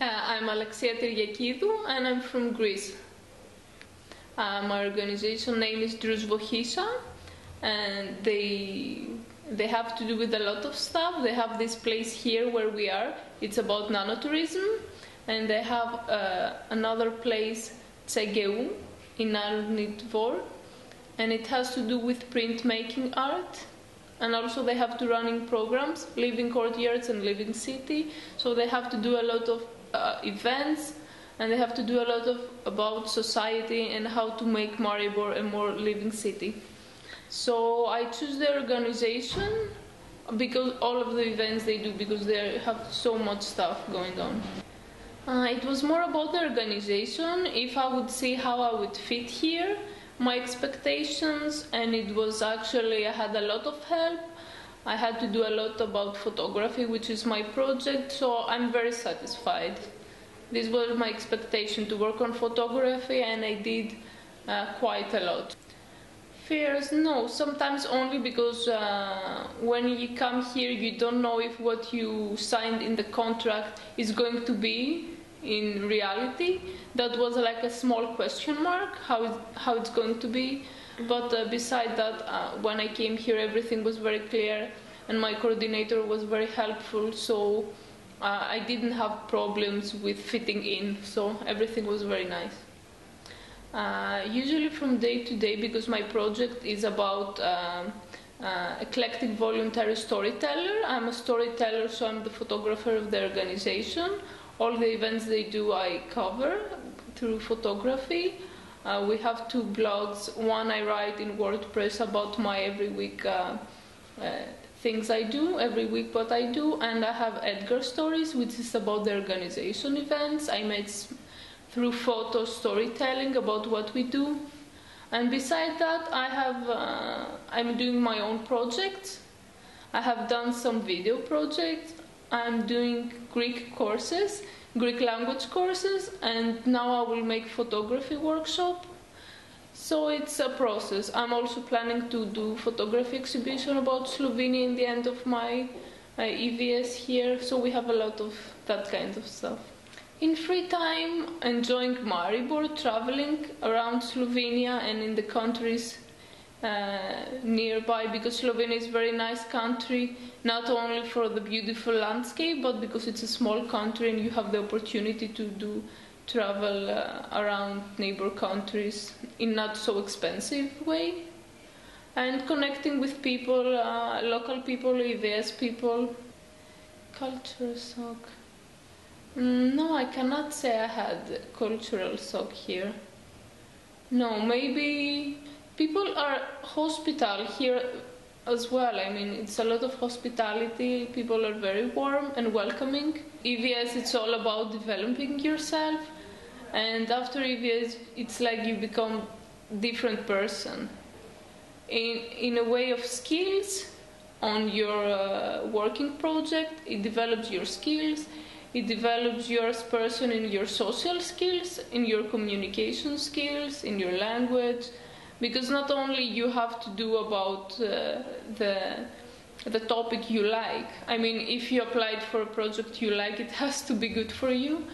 I'm Alexia Teriakidou and I'm from Greece. My organization name is Drus Vohisa, and they have to do with a lot of stuff. They have this place here where we are. It's about nanotourism, and they have another place, Tsegeu, in Nizhny Dvor, and it has to do with printmaking art. And also they have two running programs, Living Courtyards and Living City. So they have to do a lot of events, and they have to do a lot about society and how to make Maribor a more living city. So I choose the organization because all of the events they do, because they have so much stuff going on. It was more about the organization, if I would see how I would fit here, my expectations, and it was actually, I had a lot of help. I had to do a lot about photography, which is my project, so I'm very satisfied. This was my expectation, to work on photography, and I did quite a lot. Fears? No, sometimes only because when you come here you don't know if what you signed in the contract is going to be in reality. That was like a small question mark, how it's going to be. But beside that, when I came here everything was very clear and my coordinator was very helpful, so I didn't have problems with fitting in, so everything was very nice. Usually from day to day, because my project is about eclectic voluntary storyteller. I'm a storyteller, so I'm the photographer of the organization. All the events they do I cover through photography. We have two blogs. One I write in WordPress about my every week things I do, every week what I do, and I have Edgar Stories, which is about the organization events. I made through photo storytelling about what we do. And beside that I'm doing my own projects. I have done some video projects. I'm doing Greek courses, Greek language courses, and now I will make photography workshop. So it's a process. I'm also planning to do photography exhibition about Slovenia in the end of my EVS here, so we have a lot of that kind of stuff. In free time, enjoying Maribor, traveling around Slovenia and in the countries nearby, because Slovenia is a very nice country, not only for the beautiful landscape, but because it's a small country and you have the opportunity to travel around neighbor countries in not so expensive way, and connecting with people, local people, EVS people. Culture shock. No, I cannot say I had cultural shock here. No, maybe people are hospitable here as well. I mean, it's a lot of hospitality. People are very warm and welcoming. EVS, it's all about developing yourself, and after EVS, it's like you become different person. In a way of skills on your working project, it develops your skills. It develops you as a person in your social skills, in your communication skills, in your language, because not only you have to do about the topic you like. I mean, if you applied for a project you like, it has to be good for you.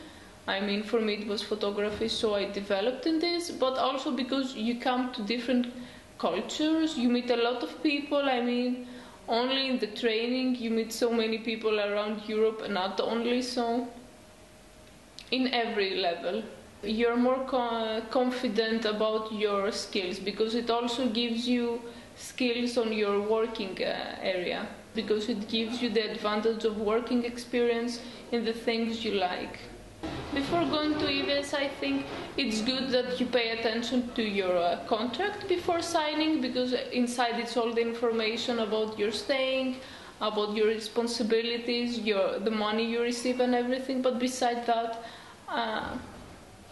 I mean, for me it was photography, so I developed in this, but also because you come to different cultures, you meet a lot of people. I mean, only in the training you meet so many people around Europe, and not only so, in every level. You're more confident about your skills, because it also gives you skills on your working area, because it gives you the advantage of working experience in the things you like. Before going to EVS, I think it's good that you pay attention to your contract before signing, because inside it's all the information about your staying, about your responsibilities, the money you receive and everything. But beside that,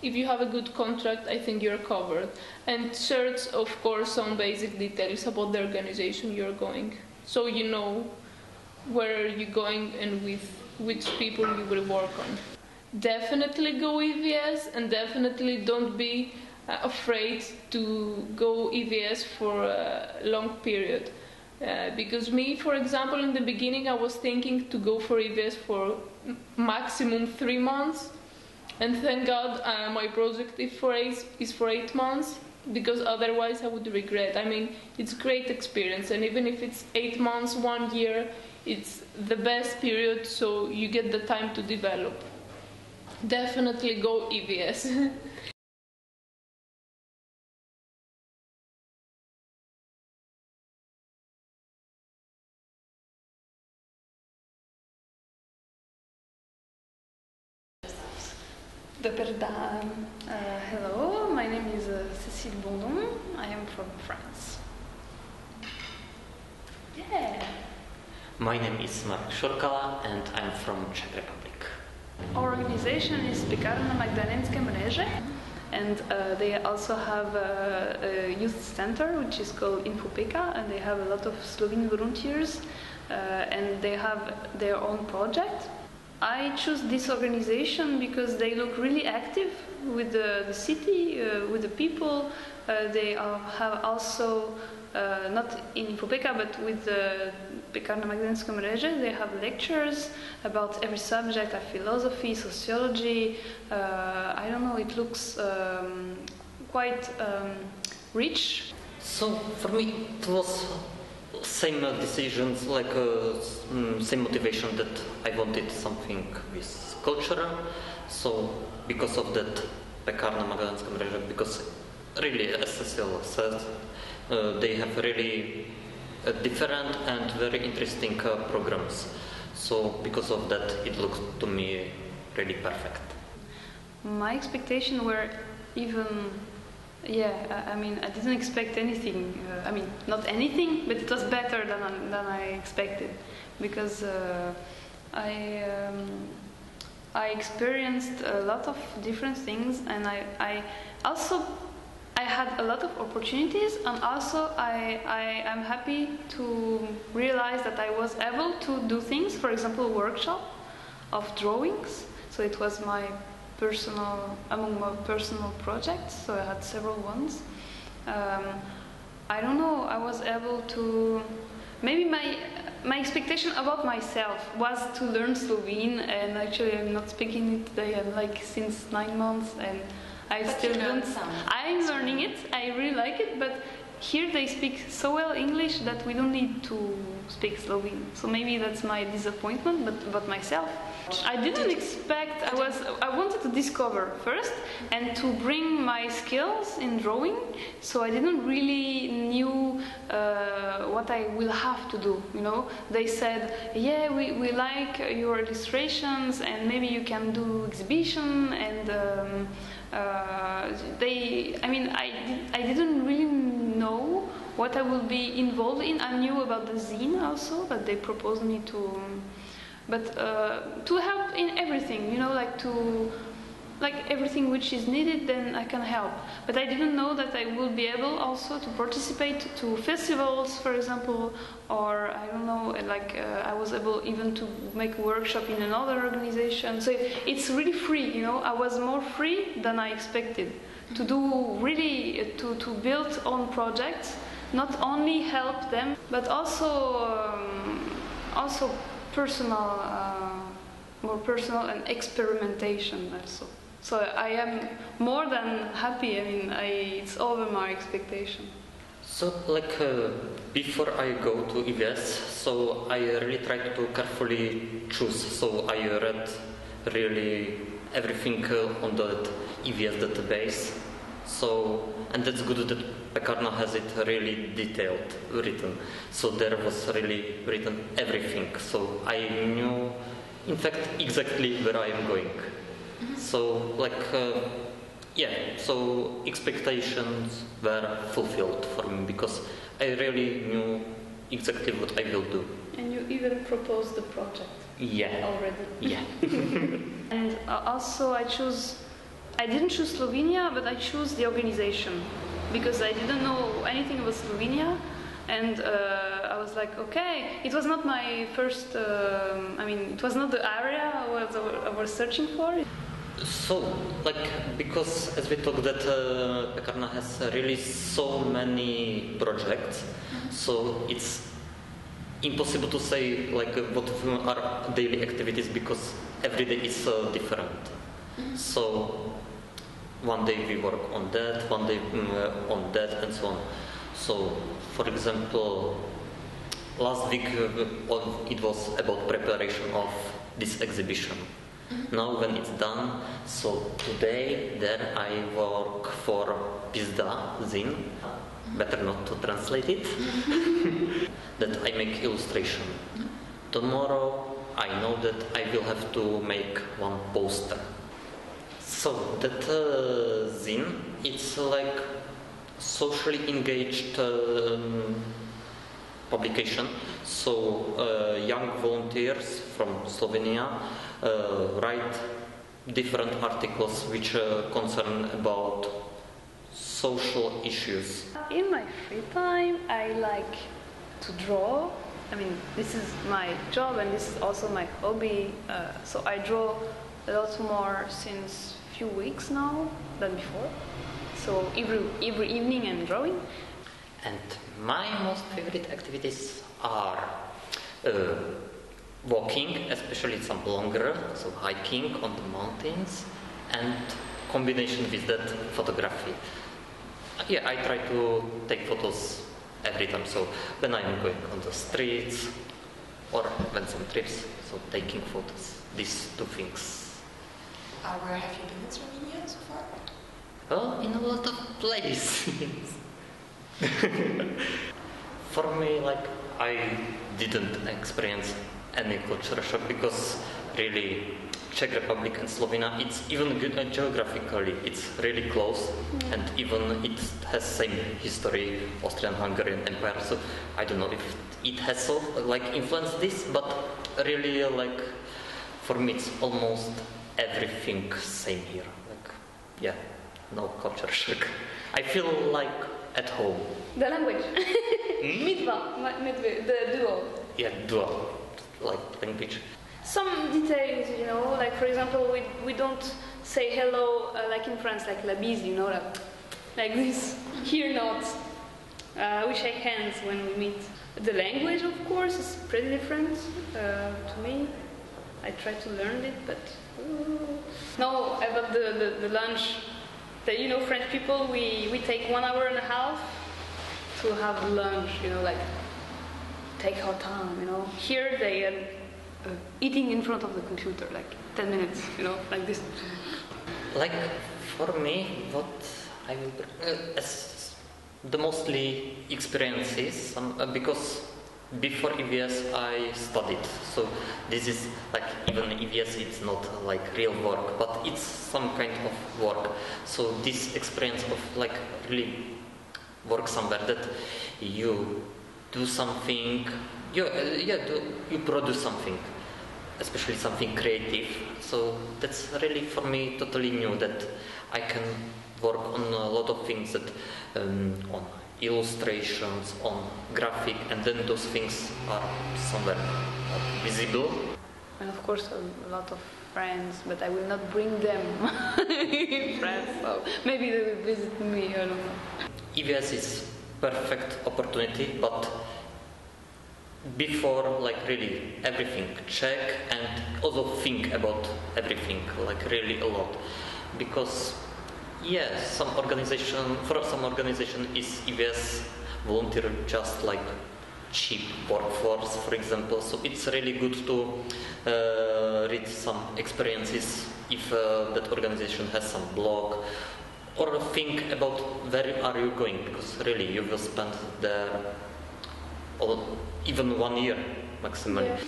if you have a good contract, I think you're covered. And shares, of course, some basic details about the organization you're going, so you know where you're going and with which people you will work on. Definitely go EVS, and definitely don't be afraid to go EVS for a long period. Because me, for example, in the beginning I was thinking to go for EVS for maximum 3 months, And thank God my project is for 8 months, because otherwise I would regret. I mean, it's great experience, and even if it's 8 months, 1 year, it's the best period, so you get the time to develop. Definitely go EVS. Hello, my name is Cécile Bondon. I am from France. Yeah. My name is Marek Šorkala and I'm from Czech Republic. Our organization is Pekárna Magdalénské mreže, and they also have a youth center which is called Infopeka, and they have a lot of Slovene volunteers and they have their own project. I choose this organization because they look really active with the city, with the people. They have also, not in Infopeka, but with the Pekárna Magdalénské mreže, they have lectures about every subject, like philosophy, sociology. I don't know, it looks quite rich. So for me it was same decisions, like same motivation that I wanted something with culture. So because of that Pekárna Magdalénské mreže, because really, as Cecil says, they have really different and very interesting programs. So because of that, it looks to me really perfect. My expectations were even, I mean, I didn't expect anything. I mean, not anything, but it was better than I expected, because I experienced a lot of different things, and I also had a lot of opportunities, and also I am happy to realize that I was able to do things. For example, a workshop of drawings. So it was among my personal projects. So I had several ones. I don't know. I was able to. Maybe my expectation about myself was to learn Slovene, and actually I'm not speaking it today. I'm like since 9 months, and I still don't. I'm learning it. I really like it, but here they speak so well English that we don't need to speak Slovene. So maybe that's my disappointment. But about myself, I didn't expect. I wanted to discover first and to bring my skills in drawing. So I didn't really knew what I will have to do. You know, they said, yeah, we like your illustrations, and maybe you can do exhibition and. I didn't really know what I will be involved in. I knew about the zine also, but they proposed me to help in everything, you know, like everything which is needed, then I can help. But I didn't know that I will be able also to participate to festivals, for example, or I don't know, I was able even to make a workshop in another organization. So it's really free, you know. I was more free than I expected to do, really to build own projects, not only help them, but also personal, more personal and experimentation also. So I am more than happy. I mean, it's over my expectation. So, before I go to EVS, so I really tried to carefully choose. So I read really everything on the EVS database. So, and that's good that Pekárna has it really detailed written. So there was really written everything. So I knew, in fact, exactly where I am going. So, so expectations were fulfilled for me because I really knew exactly what I will do. And you even proposed the project. Yeah. Already. Yeah. And also I didn't choose Slovenia, but I chose the organization because I didn't know anything about Slovenia. And I was like, okay, it was not my first, it was not the area I was searching for. So, because as we talked that Pekárna has really so many projects, so it's impossible to say what are daily activities because every day is different. So one day we work on that, one day on that, and so on. So, for example, last week it was about preparation of this exhibition. Now when it's done, so today there I work for Pizda Zin, better not to translate it, that I make illustration. Tomorrow I know that I will have to make one poster. So that Zin, it's like socially engaged publication. So young volunteers from Slovenia write different articles which concern about social issues. In my free time, I like to draw. I mean, this is my job and this is also my hobby. So I draw a lot more since few weeks now than before. So every evening I'm drawing. And my most favorite activities are walking, especially some longer, so hiking on the mountains, and combination with that photography. Yeah, I try to take photos every time. So when I'm going on the streets or when some trips, so taking photos. These two things. Where have you been in Slovenia so far? Well, in a lot of places. For me, like, I didn't experience any culture shock because really Czech Republic and Slovenia, it's even good geographically, it's really close, and even it has same history, Austrian-Hungarian Empire, so I don't know if it has so, like, influenced this, but really, like, for me it's almost everything same here, like, yeah, no culture shock. I feel like at home. The language. Midva, the duo. Yeah, dual, like, language. Some details, you know, like for example, we don't say hello like in France, like la bise, you know, like this. Here not. We shake hands when we meet. The language, of course, is pretty different to me. I try to learn it, but no, about the lunch. You know, French people, we take 1 hour and a half to have lunch, you know, like take our time, you know. Here they are eating in front of the computer, like 10 minutes, you know, like this. Like, for me, what I will as the mostly experiences, because before EVS I studied, so this is like, even EVS it's not like real work, but it's some kind of work. So this experience of like really work somewhere, that you do something, you produce something, especially something creative. So that's really for me totally new, that I can work on a lot of things, that on illustrations, on graphic, and then those things are somewhere visible. And of course a lot of friends, but I will not bring them in France, so maybe they will visit me, I don't know. EVS is perfect opportunity, but before, like, really everything, check and also think about everything, like really a lot, because for some organization is EVS volunteer just like cheap workforce, for example, so it's really good to read some experiences if that organization has some blog, or think about where are you going, because really you will spend there even 1 year maximum. Yeah.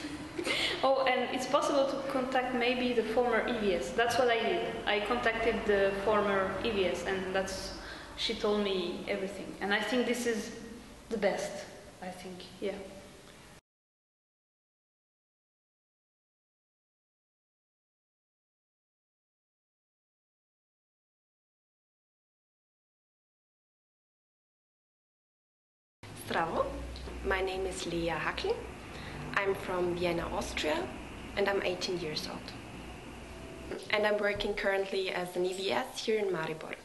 Oh, and it's possible to contact maybe the former EVS. That's what I did. I contacted the former EVS, and she told me everything. And I think this is the best, I think, yeah. Zdravo. My name is Lea-Marie. I'm from Vienna, Austria, and I'm 18 years old. And I'm working currently as an EVS here in Maribor.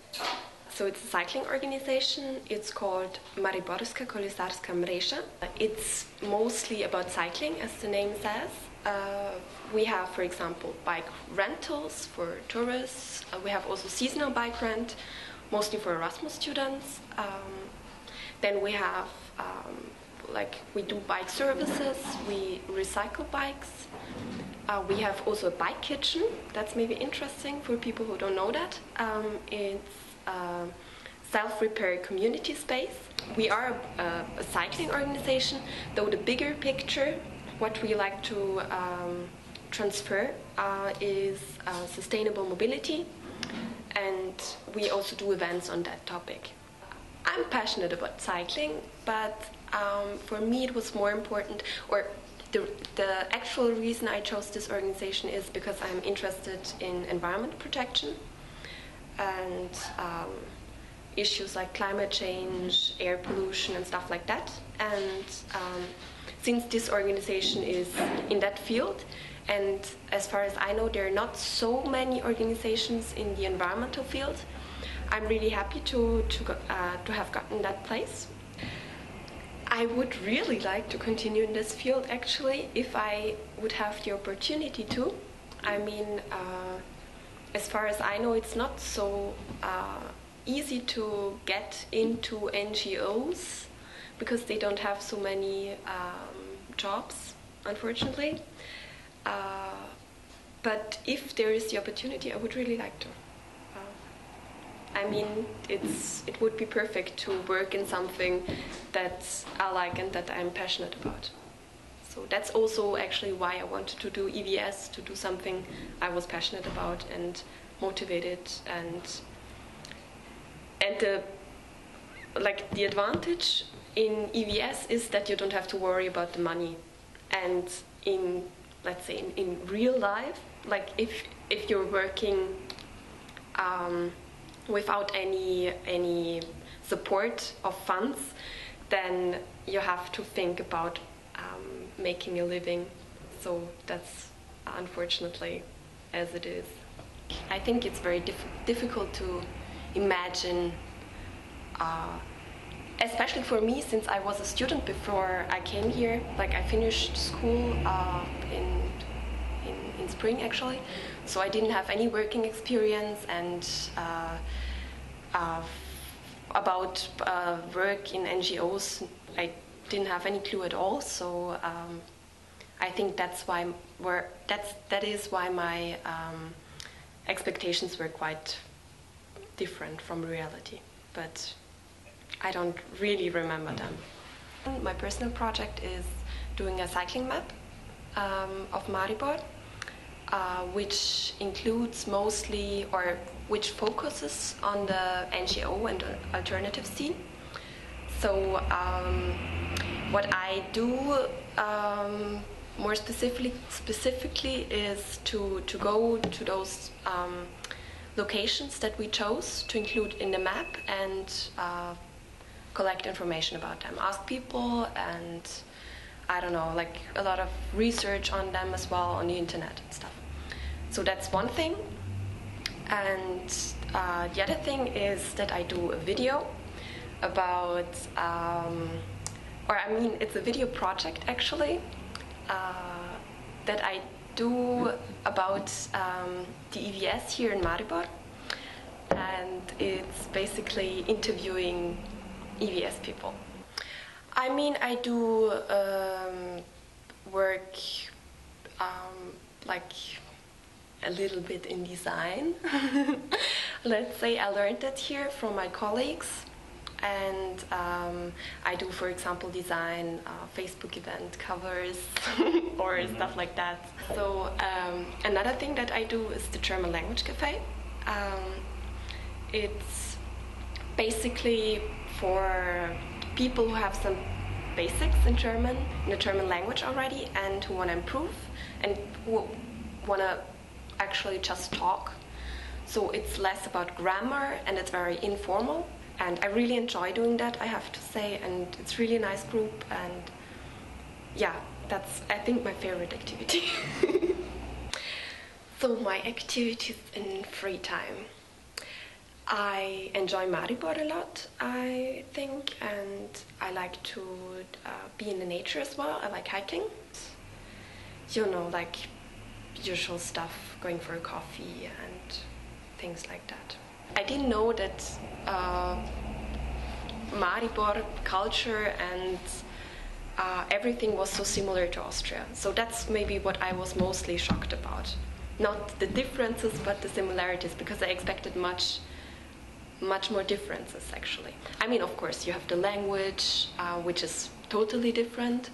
So it's a cycling organization. It's called Mariborska Kolisarska Mreža. It's mostly about cycling, as the name says. We have, for example, bike rentals for tourists. We have also seasonal bike rent, mostly for Erasmus students. Then we have, we do bike services. We recycle bikes. We have also a bike kitchen. That's maybe interesting for people who don't know that. It's a self-repair community space. We are a cycling organization, though the bigger picture, what we like to transfer is sustainable mobility, and we also do events on that topic. I'm passionate about cycling, but for me it was more important, or the actual reason I chose this organization is because I'm interested in environment protection and issues like climate change, air pollution and stuff like that. And since this organization is in that field, and as far as I know there are not so many organizations in the environmental field, I'm really happy to have gotten that place. I would really like to continue in this field actually, if I would have the opportunity to. I mean, as far as I know, it's not so easy to get into NGOs because they don't have so many jobs, unfortunately. But if there is the opportunity, I would really like to. I mean, it would be perfect to work in something that I like and that I'm passionate about. So that's also actually why I wanted to do EVS, to do something I was passionate about and motivated. And the advantage in EVS is that you don't have to worry about the money. And in, let's say, in real life, like if you're working without any support of funds, then you have to think about making a living. So that's unfortunately as it is. I think it's very difficult to imagine, especially for me, since I was a student before I came here. Like I finished school in spring actually, so I didn't have any working experience, and about work in NGOs I didn't have any clue at all. So I think that is why my expectations were quite different from reality, but I don't really remember them. My personal project is doing a cycling map of Maribor, which includes mostly, or which focuses on the NGO and alternative scene. So what I do more specifically is to go to those locations that we chose to include in the map and collect information about them, ask people, and I don't know, like a lot of research on them as well on the internet and stuff. So that's one thing. And the other thing is that I do a video about, it's a video project actually, that I do about the EVS here in Maribor. And it's basically interviewing EVS people. I mean, I do work like a little bit in design. Let's say I learned that here from my colleagues, and I do, for example, design Facebook event covers or stuff like that. So another thing that I do is the German Language Cafe. It's basically for people who have some basics in German, in the German language already, and who want to improve and who want to actually just talk. So it's less about grammar and it's very informal, and I really enjoy doing that, I have to say, and it's really a nice group, and yeah, that's, I think, my favorite activity. So my activities in free time. I enjoy Maribor a lot, I think, and I like to be in the nature as well. I like hiking. You know, like usual stuff, going for a coffee and things like that. I didn't know that Maribor culture and everything was so similar to Austria. So that's maybe what I was mostly shocked about. Not the differences, but the similarities, because I expected much more differences, actually. I mean, of course, you have the language, which is totally different.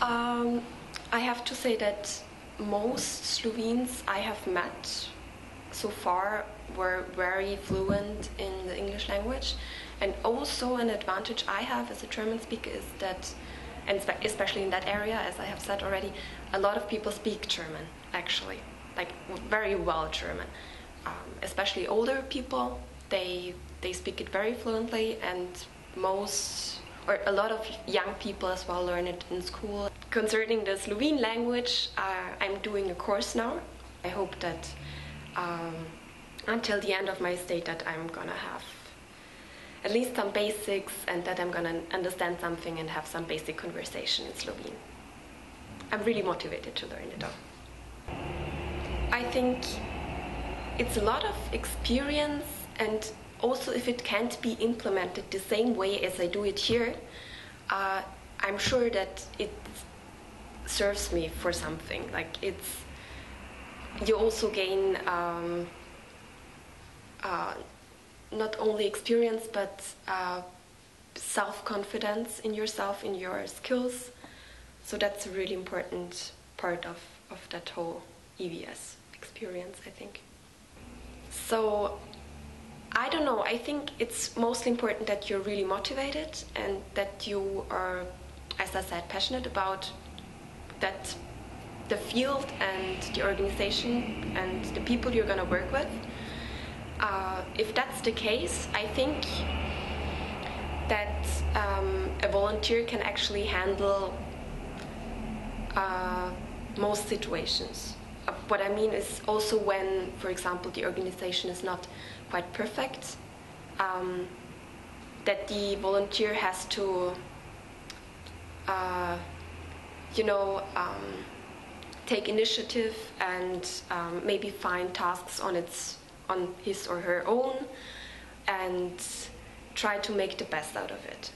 I have to say that most Slovenes I have met so far were very fluent in the English language. And also an advantage I have as a German speaker is that, and especially in that area, as I have said already, a lot of people speak German, actually, like very well German. Especially older people, they speak it very fluently, and a lot of young people as well learn it in school. Concerning the Slovene language, I'm doing a course now. I hope that until the end of my stay that I'm gonna have at least some basics, and that I'm gonna understand something and have some basic conversation in Slovene. I'm really motivated to learn it all. I think it's a lot of experience, and also if it can't be implemented the same way as I do it here, I'm sure that it serves me for something. Like you also gain not only experience, but self-confidence in yourself, in your skills. So that's a really important part of that whole EVS experience, I think. So, I don't know, I think it's mostly important that you're really motivated and that you are, as I said, passionate about the field and the organization and the people you're going to work with. If that's the case, I think that a volunteer can actually handle most situations. What I mean is also when, for example, the organization is not quite perfect, that the volunteer has to, take initiative and maybe find tasks on his or her own and try to make the best out of it.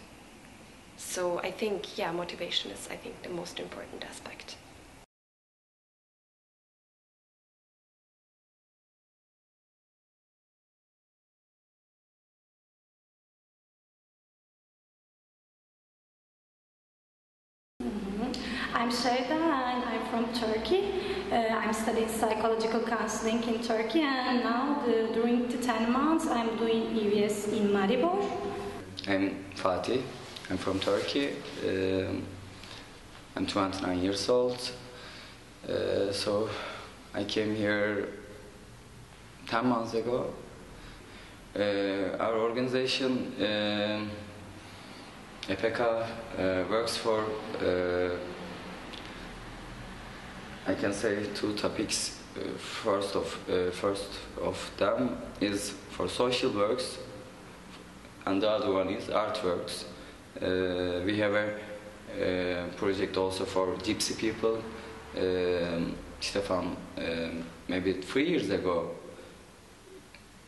So I think, motivation is, I think, the most important aspect. I'm Şeyda and I'm from Turkey. I'm studying psychological counseling in Turkey, and now during the 10 months I'm doing EVS in Maribor. I'm Fatih. I'm from Turkey. I'm 29 years old. So I came here 10 months ago. Our organization, EPK, works for I can say two topics. First of them is for social works, and the other one is artworks. We have a project also for gypsy people. Stefan, maybe 3 years ago.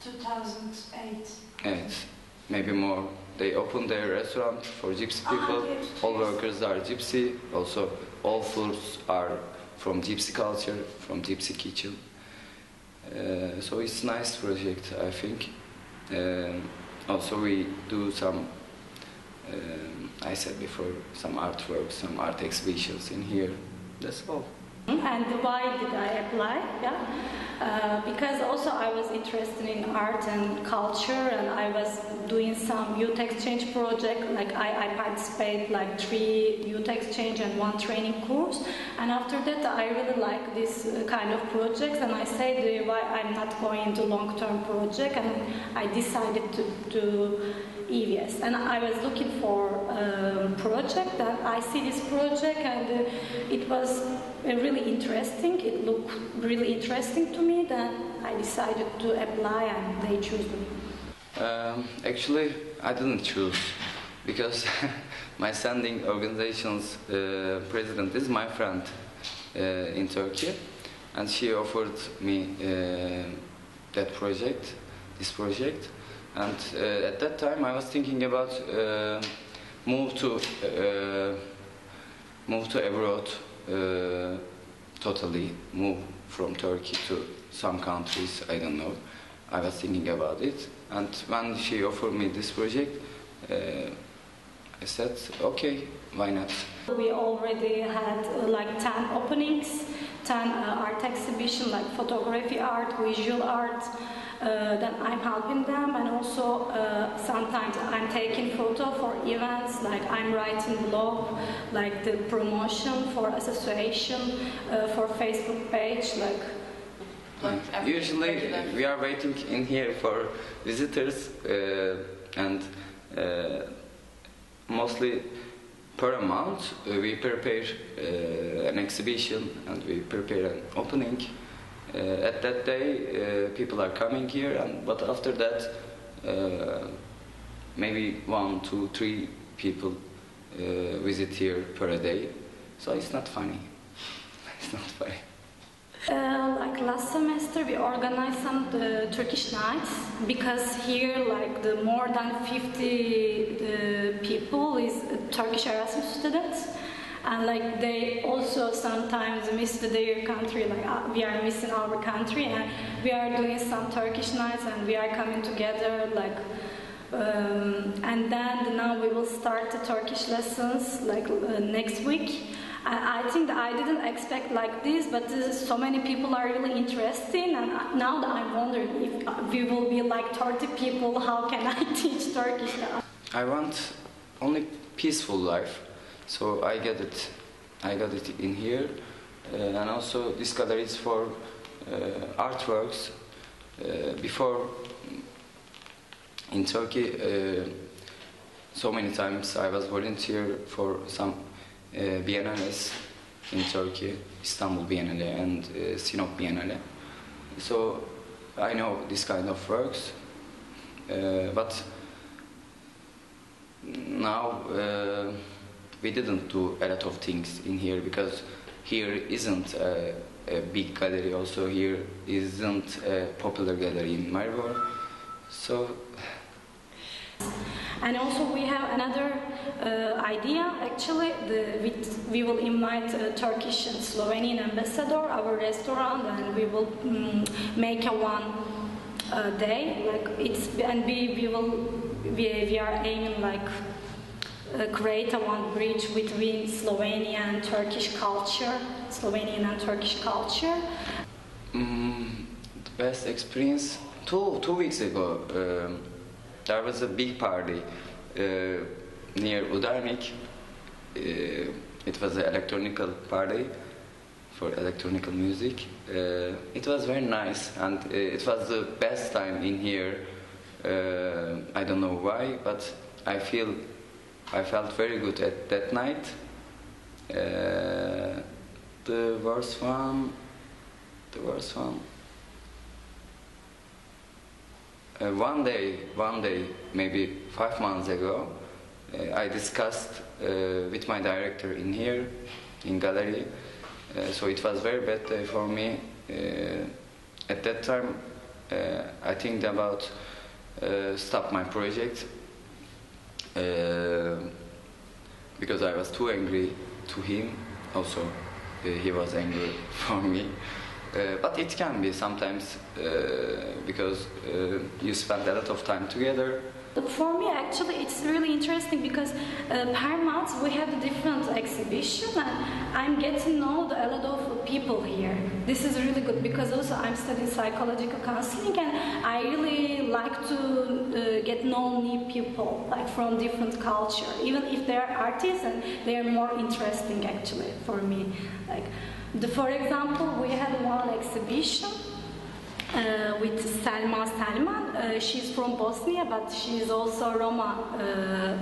2008. Yes, maybe more. They opened their restaurant for gypsy people. Yes. All workers are gypsy. Also, all foods are from gypsy culture, from gypsy kitchen. So it's a nice project, I think. Also we do some, I said before, some artwork, some art exhibitions in here. That's all. And why did I apply? Because also I was interested in art and culture, and I was doing some youth exchange project. Like I participate like 3 youth exchange and 1 training course. And after that, I really like this kind of projects, and I said why I'm not going into long-term project, and I decided to do EVS. And I was looking for a project, and I see this project, and it was really interesting. It looked really interesting to me. Then I decided to apply, and they chose me. Actually, I didn't choose because my sending organization's president is my friend in Turkey, and she offered me this project, and at that time I was thinking about move to abroad, totally move from Turkey to some countries. I don't know. I was thinking about it, and when she offered me this project, I said, okay, why not? We already had like 10 openings, 10 art exhibition, like photography art, visual art. Then I'm helping them, and also sometimes I'm taking photo for events, like I'm writing blog, like the promotion for association, for Facebook page, like. Usually we are waiting in here for visitors, and mostly per month we prepare an exhibition and we prepare an opening. At that day people are coming here, but after that maybe 1, 2, 3 people visit here per day, so it's not funny. It's not funny. Like last semester we organized some Turkish nights, because here like the more than 50 people is Turkish Erasmus students, and like they also sometimes miss their country, like we are missing our country, and we are doing some Turkish nights and we are coming together, like and then now we will start the Turkish lessons like next week. I think that I didn't expect like this, but so many people are really interested, and now that I'm wondering if we will be like 30 people, how can I teach Turkish now? I want only peaceful life, so I got it in here, and also this gallery is for artworks. Before in Turkey, so many times I was volunteer for some biennales in Turkey, Istanbul Biennale and Sinop Biennale. So I know this kind of works, but now we didn't do a lot of things in here, because here isn't a big gallery, also here isn't a popular gallery in Maribor. So. And also we have another idea, actually. We will invite a Turkish and Slovenian ambassador, our restaurant, and we will make a one day. Like we are aiming like create a one bridge between Slovenia and Turkish culture, Slovenian and Turkish culture. The best experience 2 weeks ago. There was a big party near Udarnik. It was an electronical party for electronical music. It was very nice, and it was the best time in here. I don't know why, but I felt very good at that night. The worst one. One day, maybe 5 months ago, I discussed with my director in here, in gallery. So it was very bad day for me. At that time, I think about stop my project because I was too angry to him. Also, he was angry for me. But it can be sometimes because you spend a lot of time together. For me, actually, it's really interesting because per month we have a different exhibition, and I'm getting to know a lot of people here. This is really good because also I'm studying psychological counseling, and I really like to get know new people, like from different culture, even if they are artists, and they are more interesting actually for me. Like, for example, we had one exhibition with Selma Selman. She's from Bosnia, but she's also Roma,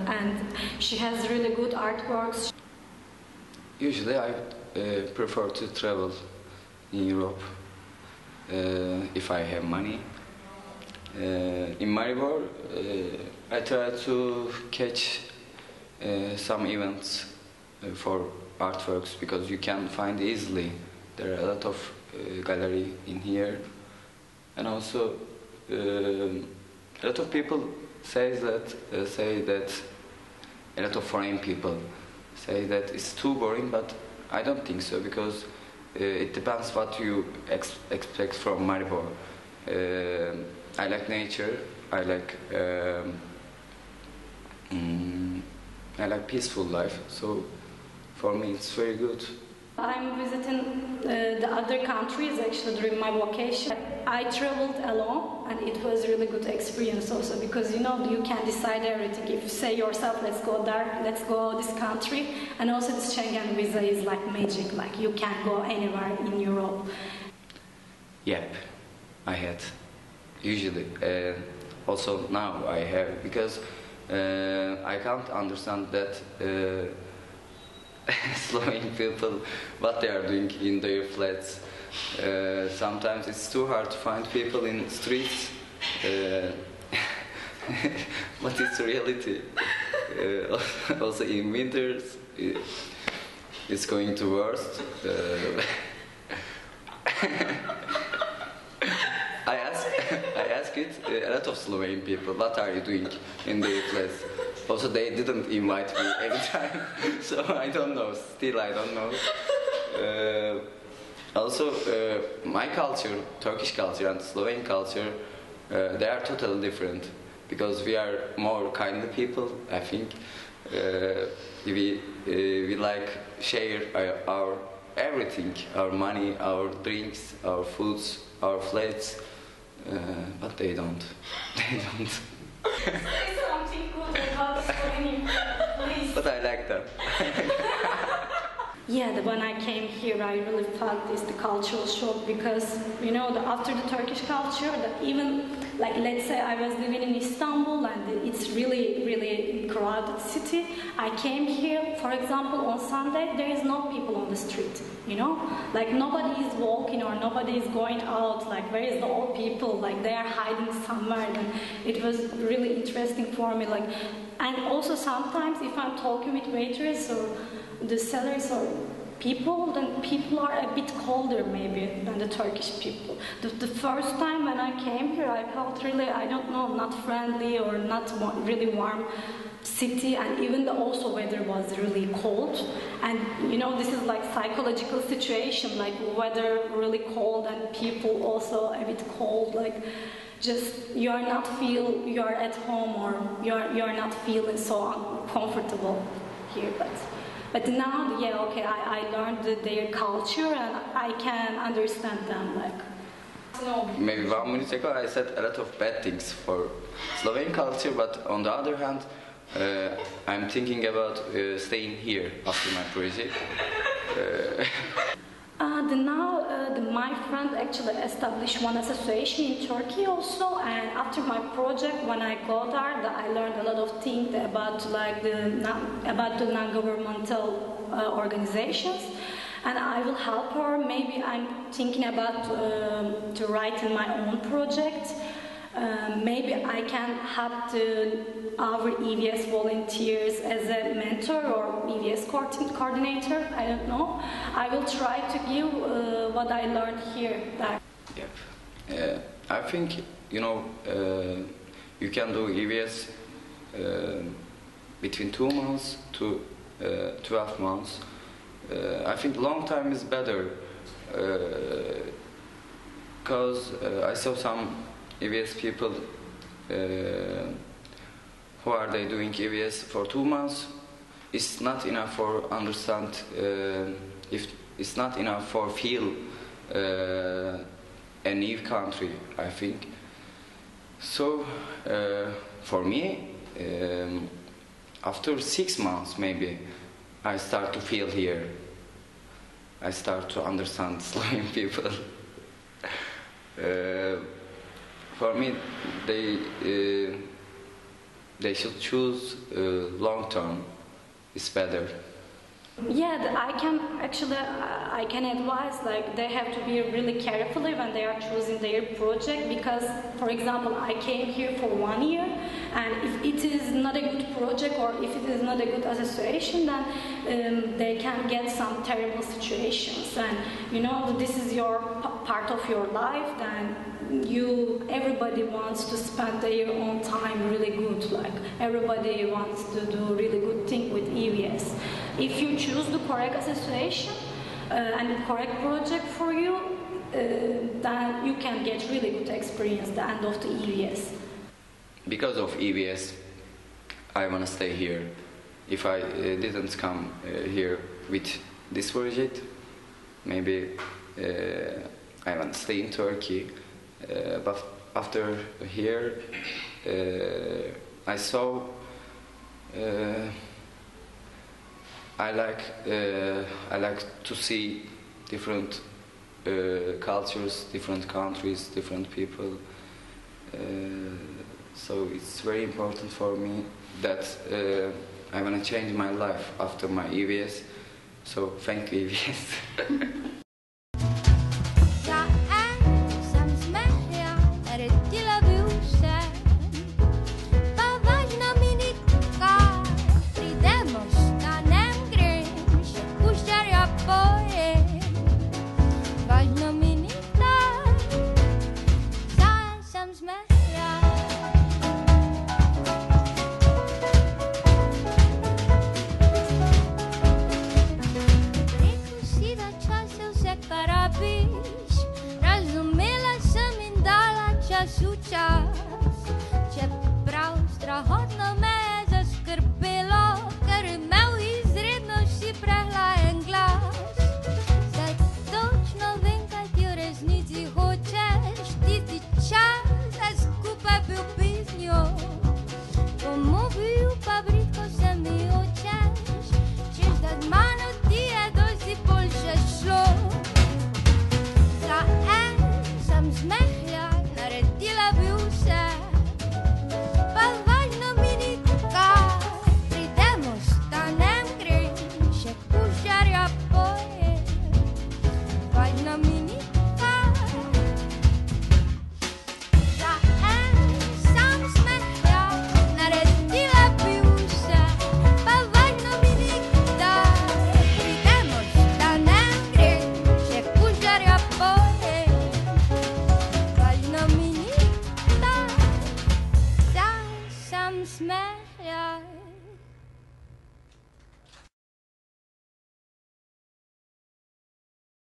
and she has really good artworks. Usually I prefer to travel in Europe if I have money. In Maribor, I try to catch some events for artworks because you can find easily. There are a lot of gallery in here, and also a lot of people say that a lot of foreign people say that it's too boring, but I don't think so because it depends what you expect from Maribor. I like nature. I like peaceful life. So for me, it's very good. I'm visiting the other countries actually during my vacation. I traveled alone and it was a really good experience also because you can decide everything. If you say yourself, let's go there, let's go this country, and also this Schengen visa is like magic, like you can go anywhere in Europe. Yep, I had. Usually. Also now I have because I can't understand that Slovene people what they are doing in their flats. Sometimes it's too hard to find people in streets, but it's reality. Also in winters, it's going to worst. I ask it a lot of Slovene people, what are you doing in their place? Also, they didn't invite me anytime, so I don't know. Still, I don't know. Also, my culture, Turkish culture and Slovene culture, they are totally different because we are more kindly people. I think we like share our everything, our money, our drinks, our foods, our flats. But they don't. They don't. Say something good about Slovenia, please. But I like them. Yeah, when I came here, I really felt the cultural shock because, after the Turkish culture, that even, like, let's say I was living in Istanbul and it's really, really crowded city. I came here, for example, on Sunday, there is no people on the street, Like, nobody is walking or nobody is going out, like, where is the old people? Like, they are hiding somewhere. And it was really interesting for me, like, and also sometimes if I'm talking with waiters or the sellers or people, then people are a bit colder maybe than the Turkish people. The first time when I came here, I felt really, I don't know, not friendly or not really warm city, and even the also weather was really cold. And this is like psychological situation, like weather really cold and people also a bit cold, like just you are at home or you are not feeling so comfortable here. But now, I learned their culture and I can understand them. Maybe 1 minute ago I said a lot of bad things for Slovene culture, but on the other hand, I'm thinking about staying here after my project. My friend actually established one association in Turkey also, and after my project, when I go there, I learned a lot of things about the non-governmental organizations, and I will help her. Maybe I'm thinking about to write in my own project. Maybe I can help our EVS volunteers as a mentor or EVS coordinator. I don't know. I will try to give what I learned here. Yep. I think you can do EVS between 2 months to 12 months. I think long time is better because I saw some EVS people who are they doing EVS for 2 months. It's not enough for understand. If it's not enough for feel a new country, I think. So for me, after 6 months maybe, I start to feel here. I start to understand Slovene people. For me, they should choose long term. It's better. Yeah, I can advise like they have to be really carefully when they are choosing their project, because, for example, I came here for 1 year, and if it is not a good project or if it is not a good association, then they can get some terrible situations. And you know, this is your part of your life. Then everybody wants to spend their own time really good. Like everybody wants to do really good thing with EVS. If you choose the correct association and the correct project for you, then you can get really good experience at the end of the EVS. Because of EVS, I want to stay here. If I didn't come here with this project, maybe I want to stay in Turkey. But after here, I saw I like to see different cultures, different countries, different people. So it's very important for me that I want to change my life after my EVS. So thank you, EVS. Smash, yeah.